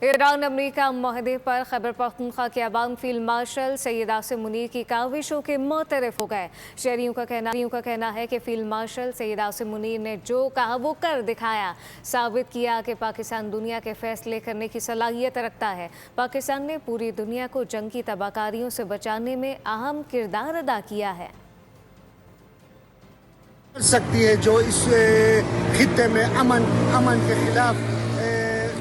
Iran America माहदे पर खैबर पख्तूनख्वा के अवाम फील्ड मार्शल सैयद आसिम मुनीर की काविशों के मुतरफ हो गए। शहरियों का कहना है कि फील्ड मार्शल सैयद आसिम मुनीर ने जो कहा वो कर दिखाया, साबित किया कि पाकिस्तान दुनिया के फैसले करने की सलाहियत रखता है। पाकिस्तान ने पूरी दुनिया को जंगी तबाहकारियों से बचाने में अहम किरदार अदा किया है। सकती है जो इस खित्ते में अमन के खिलाफ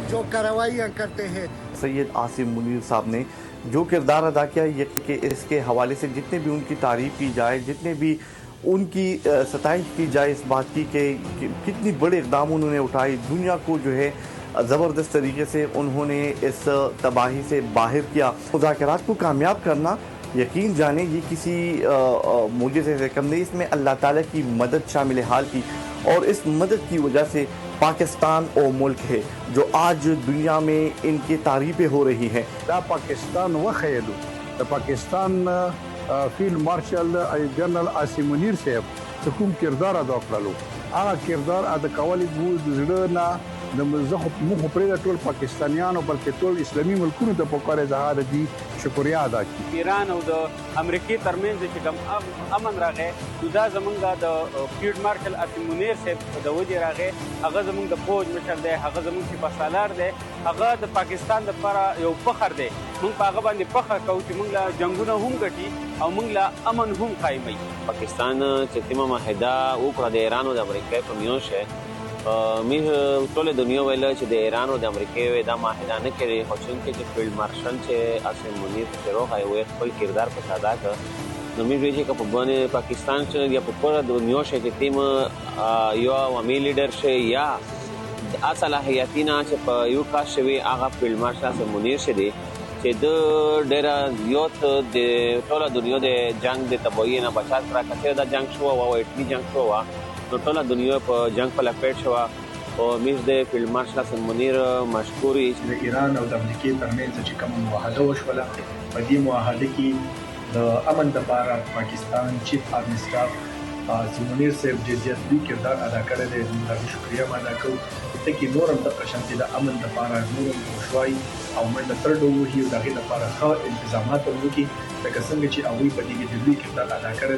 जो कार्रवाइयाँ करते हैं। सैयद आसिम मुनीर साहब ने जो किरदार अदा किया ये कि इसके हवाले से जितने भी उनकी तारीफ की जाए, जितने भी उनकी सताइश की जाए इस बात की कि कितनी बड़े इक़दाम उन्होंने उठाए, दुनिया को जो है ज़बरदस्त तरीके से उन्होंने इस तबाही से बाहर किया। मुज़ाकरात को कामयाब करना यकीन जाने ये किसी मुझे से कम नहीं, इसमें अल्लाह ताला की मदद शामिल हाल की और इस मदद की वजह से पाकिस्तान वो मुल्क है जो आज दुनिया में इनकी तारीफें हो रही हैं। पाकिस्तान वखयलू Pakistan field marshal general Asim Munir साहब कोम किरदार अदा कړلو هغه किरदार अदा کول زړه نه د مخ پرې ټول پاکستانیانو بلکې ټول اسلامي ملکونو ته په کار اظهار دي شکریا ادا کی ایران او د امریکای ترمنځ چې کوم امن راغی دا زمونږ د فیلډ مارشل اسیم منیر صاحب د وجه راغی، هغه زمونږ د فوج مشر دی، هغه زمونږ سپاه سالار دی، هغه د پاکستان لپاره یو فخر دی. موږ په هغه باندې فخر کوو چې موږ له جنگونه هم ګټي او موږ له امن هم قایموي. پاکستان چې کومه معاهده وکړه د ایران او د امریکا په میونځ کې موږ ټول دنیا ویل چې د ایران او د امریکا دا معاهده نه کړي، خو چې فیلډ مارشل چې آسم منیر په شروع هغه خپل کردار په ادا کړ. نو موږ ویل چې په باندې پاکستان چې یا په ټول دنیا کې تیم یو عوامي لیډر شي یا اصلاحیتینا چې په یو کا شوی هغه فیلډ مارشل آسم منیر شه دی چې د ډېر یوت د ټول دنیا د جنگ د تباہی نه بچات را کته دا جنگ شو او اټلی جنگ شو نو ټول دنیا په جنگ په لپیټ شو او موږ د فیلډ مارشل آسم منیر مشکوري د ایران او د امریکای ترمنځ چې کوم معاهده وشوله په دې معاهده کې د امن لپاره پاکستان چیف آرمی سټاف آسم منیر صاحب ډېر زیات لوی کردار ادا کړی دی. موږ شکریا ادا کوو ته کې نورم د قشنتي د امن لپاره نورم خوشوي او منډه تر ډوه هي د هغې لپاره ښه انتظامات وکړي لکه څنګه چې هغوی په دې کې د لوی کردار ادا کړی دی.